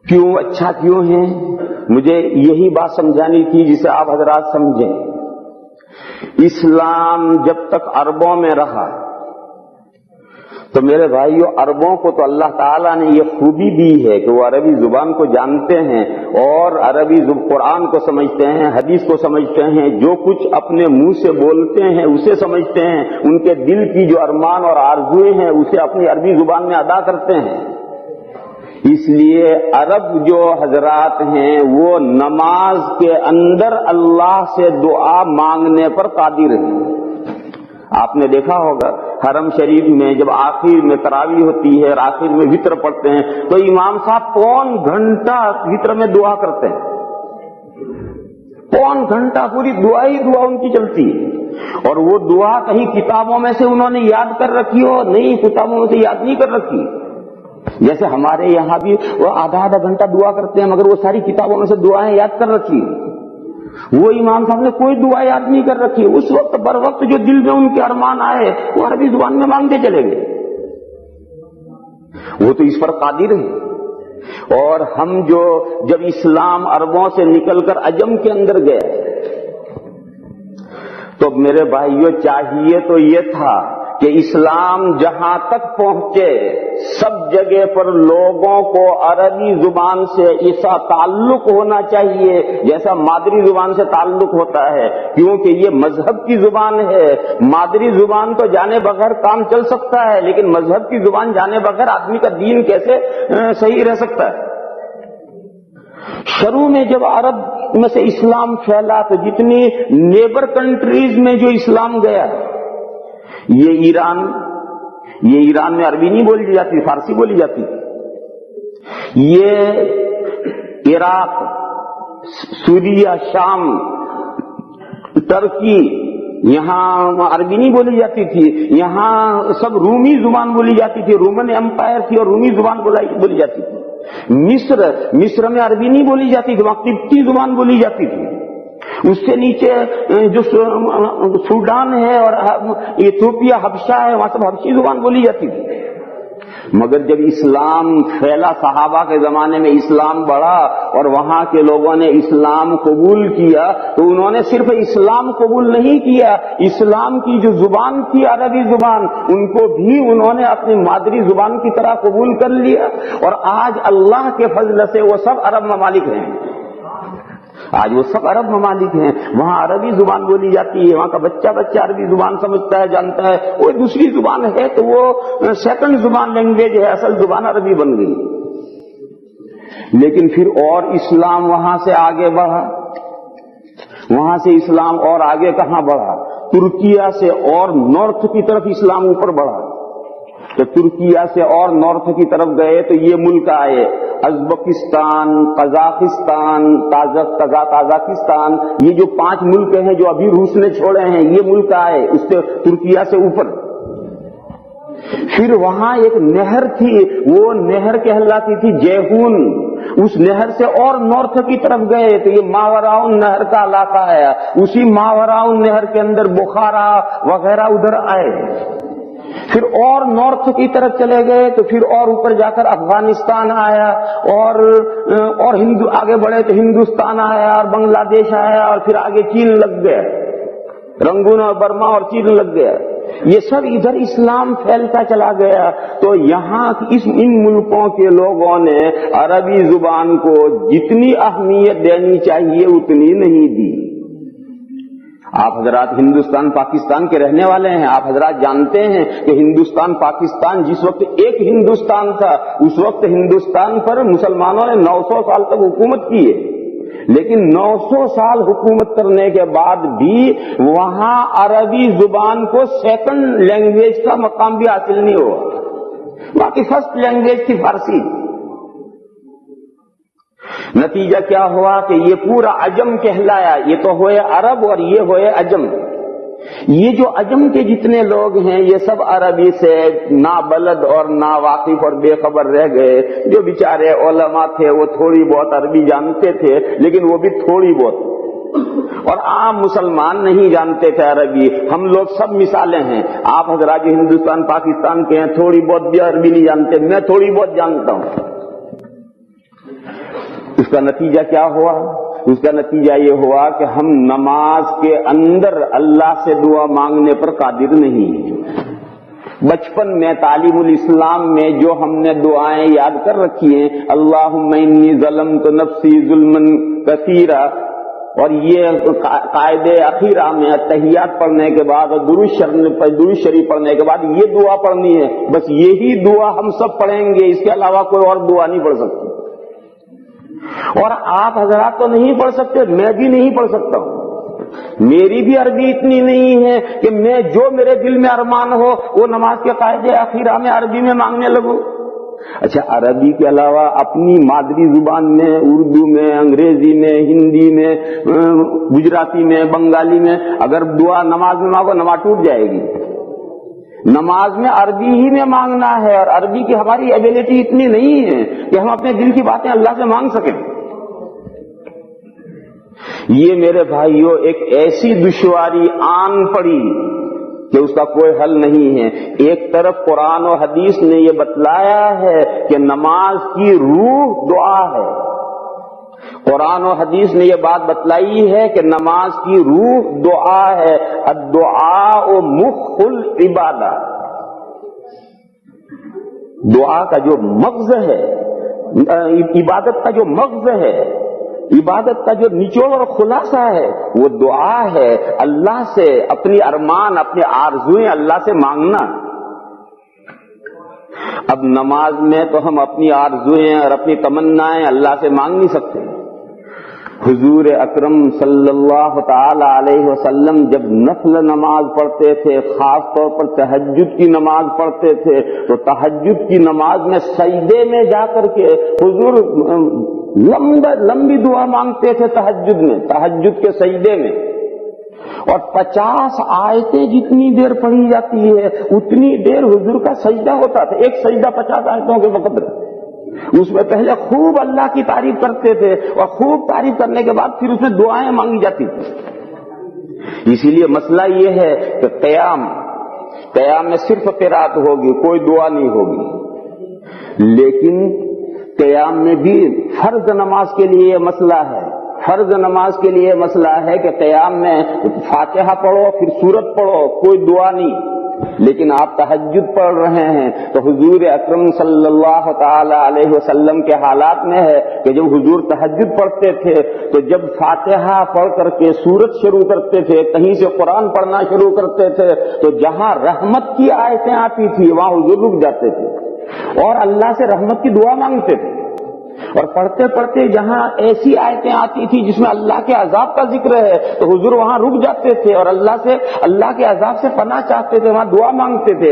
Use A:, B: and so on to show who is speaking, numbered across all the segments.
A: کیوں اچھا کیوں ہے؟ مجھے یہی بات سمجھانی تھی جسے آپ حضرات سمجھیں۔ اسلام جب تک عربوں میں رہا تو میرے بھائیوں، عربوں کو تو اللہ تعالیٰ نے یہ خوبی دی ہے کہ وہ عربی زبان کو جانتے ہیں اور عربی قرآن کو سمجھتے ہیں، حدیث کو سمجھتے ہیں، جو کچھ اپنے منہ سے بولتے ہیں اسے سمجھتے ہیں، ان کے دل کی جو ارمان اور آرزویں ہیں اسے اپنی عربی زبان میں ادا کرتے ہیں۔ اس لیے عرب جو حضرات ہیں وہ نماز کے اندر اللہ سے دعا مانگنے پر قادر ہیں۔ آپ نے دیکھا ہوگا حرم شریف میں جب آخر میں تراویح ہوتی ہے اور آخر میں وتر پڑھتے ہیں تو امام صاحب پون گھنٹہ وتر میں دعا کرتے ہیں، پون گھنٹہ پوری دعا ہی دعا ان کی چلتی ہے۔ اور وہ دعا کہیں کتابوں میں سے انہوں نے یاد کر رکھی ہو؟ نہیں، کتابوں میں سے یاد نہیں کر رکھی۔ جیسے ہمارے یہاں بھی وہ آدھا گھنٹہ دعا کرتے ہیں مگر وہ ساری کتابوں میں سے دعائیں یاد کر رکھی، وہ امام صاحب نے کوئی دعا یاد نہیں کر رکھی۔ اس وقت بر وقت جو دل میں ان کے ارمان آئے وہ عربی زبان میں مانگتے چلے گئے، وہ تو اس پر قادر ہے۔ اور ہم جو جب اسلام عربوں سے نکل کر عجم کے اندر گئے تو میرے بھائیوں چاہیے تو یہ تھا کہ اسلام جہاں تک پہنچے سب جگہ پر لوگوں کو عربی زبان سے ایسا تعلق ہونا چاہیے جیسا مادری زبان سے تعلق ہوتا ہے، کیونکہ یہ مذہب کی زبان ہے۔ مادری زبان تو جانے بغیر کام چل سکتا ہے لیکن مذہب کی زبان جانے بغیر آدمی کا دین کیسے صحیح رہ سکتا ہے؟ شروع میں جب عرب میں سے اسلام پھیلا تو جتنی نیبر کنٹریز میں جو اسلام گیا، یہ ایران میں عربی نہیں بولی جاتی، فارسی بولی جاتی، یہ عراق، سوریہ، شام، ترکی، یہاں عربی نہیں بولی جاتی تھی، یہاں سب رومی زبان بولی جاتی تھی، رومن امپائر تھی اور رومی زبان بولی جاتی تھی۔ مصر میں عربی نہیں بولی جاتی تھی، وہاں قبطی زبان بولی جاتی تھی۔ اس سے نیچے جو سوڈان ہے اور ایتھوپیا، حبشہ ہے، وہاں سب حبشی زبان بولی جاتی تھی۔ مگر جب اسلام پھیلا، صحابہ کے زمانے میں اسلام بڑھا اور وہاں کے لوگوں نے اسلام قبول کیا تو انہوں نے صرف اسلام قبول نہیں کیا، اسلام کی جو زبان تھی عربی زبان ان کو بھی انہوں نے اپنی مادری زبان کی طرح قبول کر لیا، اور آج اللہ کے فضل سے وہ سب عرب ممالک ہیں۔ آج وہ سب عرب ممالک ہیں، وہاں عربی زبان بولی جاتی ہے، وہاں کا بچہ عربی زبان سمجھتا ہے، جانتا ہے۔ وہ دوسری زبان ہے تو وہ سیکنڈ زبان لینگویج ہے، اصل زبان عربی بن گئی۔ لیکن پھر اور اسلام وہاں سے آگے بڑھا، وہاں سے اسلام اور آگے کہاں بڑھا؟ ترکیہ سے اور نارتھ کی طرف اسلام اوپر بڑھا۔ تو ترکیہ سے اور نارتھ کی طرف گئے تو یہ ملک آئے، ازبکستان، قزاقستان، تاجکستان، یہ جو 5 ملک ہیں جو ابھی روس نے چھوڑے ہیں، یہ ملک آئے اس سے ترکیہ سے اوپر۔ پھر وہاں ایک نہر تھی، وہ نہر کہلاتی تھی جیہون، اس نہر سے اور نارتھ کی طرف گئے تو یہ ماوراؤن نہر کا علاقہ ہے، اسی ماوراؤن نہر کے اندر بخارا وغیرہ ادھر آئے۔ پھر اور نارتھ کی طرف چلے گئے تو پھر اور اوپر جا کر افغانستان آیا، اور آگے بڑھے تو ہندوستان آیا اور بنگلہ دیش آیا، اور پھر آگے چین لگ گیا، رنگون اور برما اور چین لگ گیا۔ یہ سب ادھر اسلام پھیلتا چلا گیا۔ تو یہاں ان ملکوں کے لوگوں نے عربی زبان کو جتنی اہمیت دینی چاہیے اتنی نہیں دی۔ آپ حضرات ہندوستان پاکستان کے رہنے والے ہیں، آپ حضرات جانتے ہیں کہ ہندوستان پاکستان جس وقت ایک ہندوستان تھا اس وقت ہندوستان پر مسلمانوں نے 900 سال تک حکومت کی ہے، لیکن 900 سال حکومت کرنے کے بعد بھی وہاں عربی زبان کو سیکنڈ لینگویج کا مقام بھی حاصل نہیں ہوا، وہاں کی فرسٹ لینگویج تھی فارسی۔ نتیجہ کیا ہوا کہ یہ پورا عجم کہلایا، یہ تو ہوئے عرب اور یہ ہوئے عجم۔ یہ جو عجم کے جتنے لوگ ہیں یہ سب عربی سے نابلد اور ناواقف اور بے خبر رہ گئے۔ جو بیچارے علماء تھے وہ تھوڑی بہت عربی جانتے تھے لیکن وہ بھی تھوڑی بہت، اور عام مسلمان نہیں جانتے تھے عربی۔ ہم لوگ سب مثالیں ہیں، آپ حضرات جو ہندوستان پاکستان کے ہیں تھوڑی بہت بھی عربی نہیں جانتے، میں تھوڑی بہت جانتا ہوں۔ اس کا نتیجہ کیا ہوا؟ اس کا نتیجہ یہ ہوا کہ ہم نماز کے اندر اللہ سے دعا مانگنے پر قادر نہیں ہیں۔ بچپن میں تعلیم الاسلام میں جو ہم نے دعائیں یاد کر رکھی ہیں، اللہم انی ظلمت نفسی ظلما کثیرا، اور یہ قاعدے اخیرہ میں تحیات پڑھنے کے بعد اور درود شریف پڑھنے کے بعد یہ دعا پڑھنی ہے، بس یہی دعا ہم سب پڑھیں گے، اس کے علاوہ کوئی اور دعا نہیں پڑھ سکتے۔ اور آپ حضرات تو نہیں پڑھ سکتے، میں بھی نہیں پڑھ سکتا ہوں، میری بھی عربی اتنی نہیں ہے کہ میں جو میرے دل میں ارمان ہو وہ نماز کے قاعدے اخیرہ میں عربی میں مانگنے لگوں۔ اچھا، عربی کے علاوہ اپنی مادری زبان میں، اردو میں، انگریزی میں، ہندی میں، گجراتی میں، بنگالی میں اگر دعا نماز میں مانگو، نماز ٹوٹ جائے گی۔ نماز میں عربی ہی میں مانگنا ہے، اور عربی کی ہماری ایبلٹی اتنی نہیں ہے کہ ہم اپنے دل کی باتیں اللہ سے مانگ سکیں۔ یہ میرے بھائیوں ایک ایسی دشواری آن پڑی کہ اس کا کوئی حل نہیں ہے۔ ایک طرف قرآن و حدیث نے یہ بتلایا ہے کہ نماز کی روح دعا ہے، قرآن و حدیث نے یہ بات بتلائی ہے کہ نماز کی روح دعا ہے، الدعاء مخ العبادہ، دعا کا جو مغز ہے، عبادت کا جو مغز ہے، عبادت کا جو نچوڑ اور خلاصہ ہے وہ دعا ہے، اللہ سے اپنی ارمان، اپنی آرزوئیں اللہ سے مانگنا۔ اب نماز میں تو ہم اپنی آرزوئیں اور اپنی تمنائیں اللہ سے مانگ نہیں سکتے۔ حضور اکرم صلی اللہ تعالی علیہ وسلم جب نفل نماز پڑھتے تھے، خاص طور پر تہجد کی نماز پڑھتے تھے، تو تہجد کی نماز میں سجدے میں جا کر کے حضور لمبی دعا مانگتے تھے تہجد میں، تہجد کے سجدے میں، اور 50 آیتیں جتنی دیر پڑھی جاتی ہے اتنی دیر حضور کا سجدہ ہوتا تھا، ایک سجدہ 50 آیتوں کے وقت۔ اس میں پہلے خوب اللہ کی تعریف کرتے تھے اور خوب تعریف کرنے کے بعد پھر اس میں دعائیں مانگی جاتی تھی۔ اسی لیے مسئلہ یہ ہے کہ قیام میں صرف قرات ہوگی، کوئی دعا نہیں ہوگی، لیکن قیام میں بھی فرض نماز کے لیے یہ مسئلہ ہے، فرض نماز کے لیے مسئلہ ہے کہ قیام میں فاتحہ پڑھو پھر سورت پڑھو، کوئی دعا نہیں۔ لیکن آپ تہجد پڑھ رہے ہیں تو حضور اکرم صلی اللہ تعالی علیہ وسلم کے حالات میں ہے کہ جب حضور تہجد پڑھتے تھے تو جب فاتحہ پڑھ کر کے سورت شروع کرتے تھے، کہیں سے قرآن پڑھنا شروع کرتے تھے، تو جہاں رحمت کی آیتیں آتی تھی وہاں حضور رک جاتے تھے اور اللہ سے رحمت کی دعا مانگتے تھے، اور پڑھتے پڑھتے جہاں ایسی آیتیں آتی تھی جس میں اللہ کے عذاب کا ذکر ہے تو حضور وہاں رک جاتے تھے اور اللہ کے عذاب سے پناہ چاہتے تھے، وہاں دعا مانگتے تھے،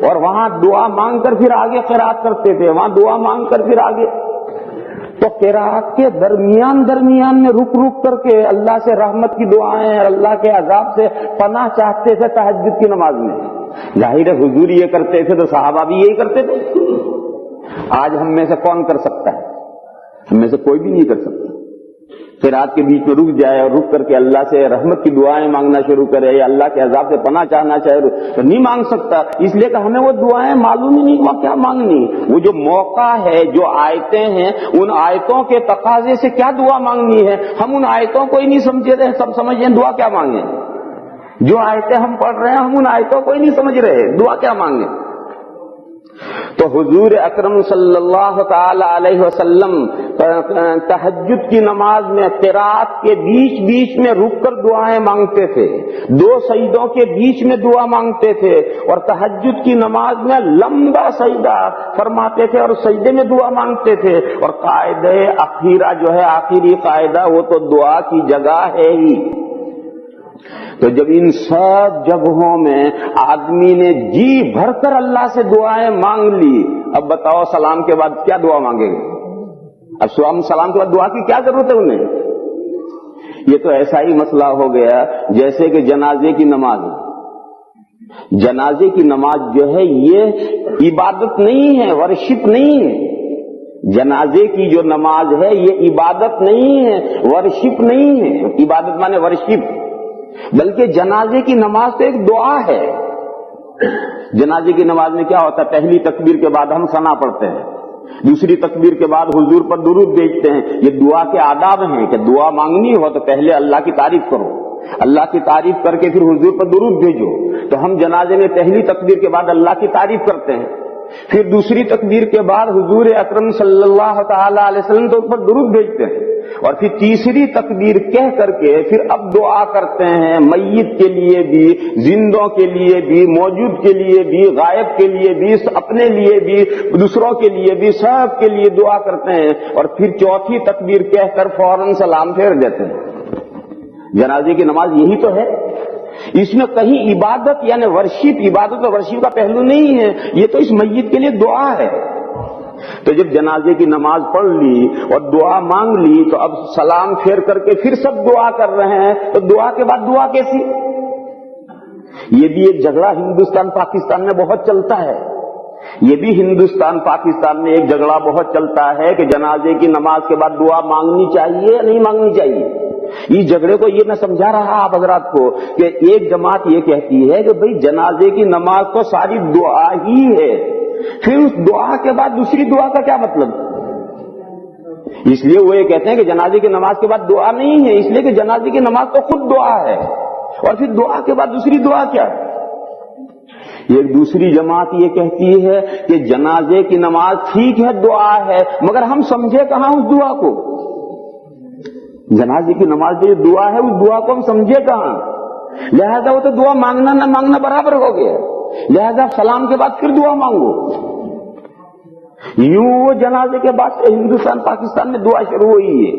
A: اور وہاں دعا مانگ کر پھر آگے قرات کرتے تھے، وہاں دعا مانگ کر پھر آگے۔ تو قرات کے درمیان میں رک کر کے اللہ سے رحمت کی دعائیں اور اللہ کے عذاب سے پناہ چاہتے تھے تہجد کی نماز میں۔ ظاہر ہے حضور یہ کرتے تھے تو صحابہ بھی یہی کرتے تھے۔ آج ہم میں سے کون کر سکتا ہے؟ ہم میں سے کوئی بھی نہیں کر سکتا۔ قرات کے بیچ میں رک جائے اور رک کر کے اللہ سے رحمت کی دعائیں مانگنا شروع کرے یا اللہ کے عذاب سے پناہ چاہنا چاہے تو نہیں مانگ سکتا، اس لیے کہ ہمیں وہ دعائیں معلوم ہی نہیں وہ کیا مانگنی۔ وہ جو موقع ہے، جو آیتیں ہیں، ان آیتوں کے تقاضے سے کیا دعا مانگنی ہے، ہم ان آیتوں کو ہی نہیں سمجھ رہے، سب سمجھ رہے ہیں دعا کیا مانگیں۔ جو آیتیں ہم پڑھ رہے ہیں ہم ان آیتوں کو ہی نہیں سمجھ رہے، دعا کیا مانگیں۔ تو حضور اکرم صلی اللہ تعالی علیہ وسلم تہجد کی نماز میں قرات کے بیچ میں رک کر دعائیں مانگتے تھے، 2 سجدوں کے بیچ میں دعا مانگتے تھے، اور تہجد کی نماز میں لمبا سجدہ فرماتے تھے اور سجدے میں دعا مانگتے تھے، اور قاعدہ اخیرہ جو ہے، آخری قاعدہ، وہ تو دعا کی جگہ ہے ہی۔ تو جب ان سب جگہوں میں آدمی نے جی بھر کر اللہ سے دعائیں مانگ لی، اب بتاؤ سلام کے بعد کیا دعا مانگیں گے؟ اب سلام کے بعد دعا کی کیا ضرورت ہے انہیں؟ یہ تو ایسا ہی مسئلہ ہو گیا جیسے کہ جنازے کی نماز۔ جنازے کی نماز جو ہے یہ عبادت نہیں ہے، ورشپ نہیں ہے۔ جنازے کی جو نماز ہے یہ عبادت نہیں ہے، ورشپ نہیں ہے۔ عبادت مانے ورشپ، بلکہ جنازے کی نماز تو ایک دعا ہے۔ جنازے کی نماز میں کیا ہوتا ہے؟ پہلی تکبیر کے بعد ہم ثنا پڑھتے ہیں، دوسری تکبیر کے بعد حضور پر درود بھیجتے ہیں. یہ دعا کے آداب ہیں کہ دعا مانگنی ہو تو پہلے اللہ کی تعریف کرو, اللہ کی تعریف کر کے پھر حضور پر درود بھیجو. تو ہم جنازے میں پہلی تکبیر کے بعد اللہ کی تعریف کرتے ہیں, پھر دوسری تکبیر کے بعد حضور اکرم صلی اللہ تعالی علیہ وسلم تو پر درود بھیجتے ہیں, اور پھر تیسری تکبیر کہہ کر کے پھر اب دعا کرتے ہیں میت کے لیے بھی, زندوں کے لیے بھی, موجود کے لیے بھی, غائب کے لیے بھی, اپنے لیے بھی, دوسروں کے لیے بھی, سب کے لیے دعا کرتے ہیں, اور پھر چوتھی تکبیر کہہ کر فوراً سلام پھیر دیتے ہیں. جنازے کی نماز یہی تو ہے. اس میں کہیں عبادت یعنی ورشپ, عبادت اور ورشپ کا پہلو نہیں ہے, یہ تو اس میت کے لیے دعا ہے. تو جب جنازے کی نماز پڑھ لی اور دعا مانگ لی تو اب سلام پھیر کر کے پھر سب دعا کر رہے ہیں, تو دعا کے بعد دعا کیسی؟ یہ بھی ایک جھگڑا ہندوستان پاکستان میں بہت چلتا ہے. یہ بھی ہندوستان پاکستان میں ایک جھگڑا بہت چلتا ہے کہ جنازے کی نماز کے بعد دعا مانگنی چاہیے یا نہیں مانگنی چاہیے. اس جھگڑے کو یہ میں سمجھا رہا آپ حضرات کو کہ ایک جماعت یہ کہتی ہے کہ بھئی جنازے کی نماز تو ساری دعا ہی ہے, پھر اس دعا کے بعد دوسری دعا کا کیا مطلب؟ اس لیے وہ یہ کہتے ہیں کہ جنازے کی نماز کے بعد دعا نہیں ہے, اس لیے کہ جنازے کی نماز تو خود دعا ہے, اور پھر دعا کے بعد دوسری دعا کیا؟ ایک دوسری جماعت یہ کہتی ہے کہ جنازے کی نماز ٹھیک ہے دعا ہے, مگر ہم سمجھے کہاں اس دعا کو؟ جنازے کی نماز جو دعا ہے اس دعا کو ہم سمجھے کہاں؟ لہذا وہ تو دعا مانگنا نہ مانگنا برابر ہو گیا, لہذا سلام کے بعد پھر دعا مانگو. یوں وہ جنازے کے بعد سے ہندوستان پاکستان میں دعا شروع ہوئی ہے.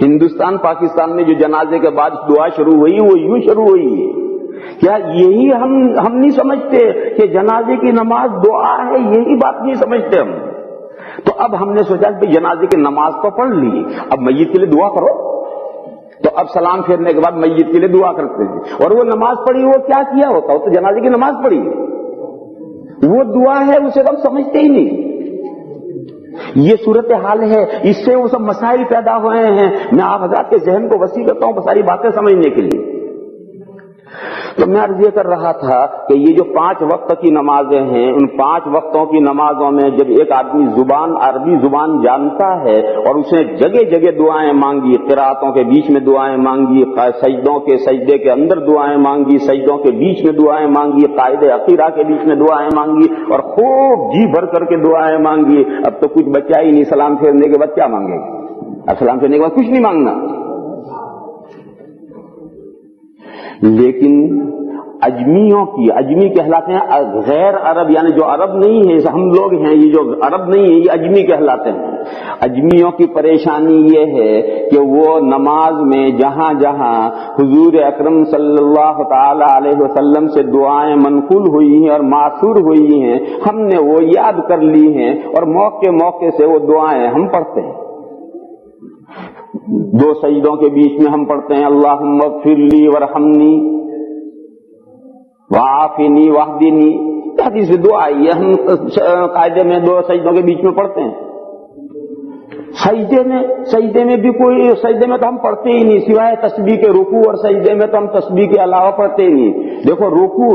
A: ہندوستان پاکستان میں جو جنازے کے بعد دعا شروع ہوئی وہ یوں شروع ہوئی ہے. کیا یہی ہم نہیں سمجھتے کہ جنازے کی نماز دعا ہے؟ یہی بات نہیں سمجھتے ہم. تو اب ہم نے سوچا کہ جنازے کی نماز تو پڑھ لی, اب میت کے لیے دعا کرو. تو اب سلام پھیرنے کے بعد میت کے لیے دعا کرتے ہیں, اور وہ نماز پڑھی وہ کیا کیا ہوتا؟ وہ تو جنازے کی نماز پڑھی, وہ دعا ہے, اسے ہم سمجھتے ہی نہیں. یہ صورتحال ہے, اس سے وہ سب مسائل پیدا ہوئے ہیں. میں آپ حضرات کے ذہن کو وسیع کرتا ہوں ساری باتیں سمجھنے کے لیے. تو میں عرض یہ کر رہا تھا کہ یہ جو 5 وقت کی نمازیں ہیں, ان 5 وقتوں کی نمازوں میں جب ایک آدمی عربی زبان جانتا ہے اور اس نے جگہ جگہ دعائیں مانگی, قراتوں کے بیچ میں دعائیں مانگی, سجدوں کے سجدے کے اندر دعائیں مانگی, سجدوں کے بیچ میں دعائیں مانگی, قائد اخیرہ کے بیچ میں دعائیں مانگی, اور خوب جی بھر کر کے دعائیں مانگی, اب تو کچھ بچا ہی نہیں. سلام پھیرنے کے بعد کیا مانگے گا؟ اب سلام پھیرنے کے بعد کچھ نہیں مانگنا. لیکن اجمی کہلاتے ہیں غیر عرب, یعنی جو عرب نہیں ہے, ہم لوگ ہیں, یہ جو عرب نہیں ہے یہ اجمی کہلاتے ہیں. اجمیوں کی پریشانی یہ ہے کہ وہ نماز میں جہاں جہاں حضور اکرم صلی اللہ تعالی علیہ وسلم سے دعائیں منقول ہوئی ہیں اور ماثور ہوئی ہیں, ہم نے وہ یاد کر لی ہیں, اور موقع سے وہ دعائیں ہم پڑھتے ہیں. 2 سجدوں کے بیچ میں ہم پڑھتے ہیں اللہم اغفر لی ورحمنی وعافنی واہدنی, حدیث سے دعا آئی ہے, ہم قاعدے میں 2 سجدوں کے بیچ میں پڑھتے ہیں. سجدے میں بھی کوئی, سجدے میں تو ہم پڑھتے ہی نہیں سوائے تسبیح کے. رکوع اور سجدے میں تو ہم تسبیح کے علاوہ پڑھتے ہی نہیں. دیکھو رکوع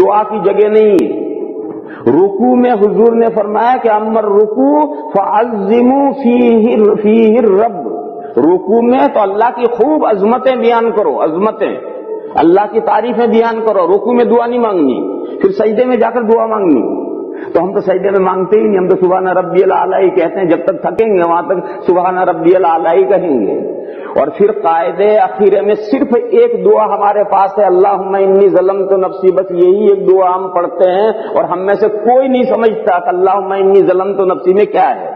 A: دعا کی جگہ نہیں. رکوع میں حضور نے فرمایا کہ امر رکوع فعظموا فیہ الرب. رکوع میں تو اللہ کی خوب عظمتیں بیان کرو, عظمتیں اللہ کی تعریفیں بیان کرو. رکوع میں دعا نہیں مانگنی, پھر سجدے میں جا کر دعا مانگنی. تو ہم تو سجدے میں مانگتے ہی نہیں, ہم تو سبحان ربی الاعلی ہی کہتے ہیں. جب تک تھکیں گے وہاں تک سبحان ربی الاعلی ہی کہیں گے. اور پھر قاعدے اخیرے میں صرف ایک دعا ہمارے پاس ہے, اللہم انی ظلمت نفسی. بس یہی ایک دعا ہم پڑھتے ہیں, اور ہم میں سے کوئی نہیں سمجھتا کہ اللہم انی ظلمت نفسی میں کیا ہے.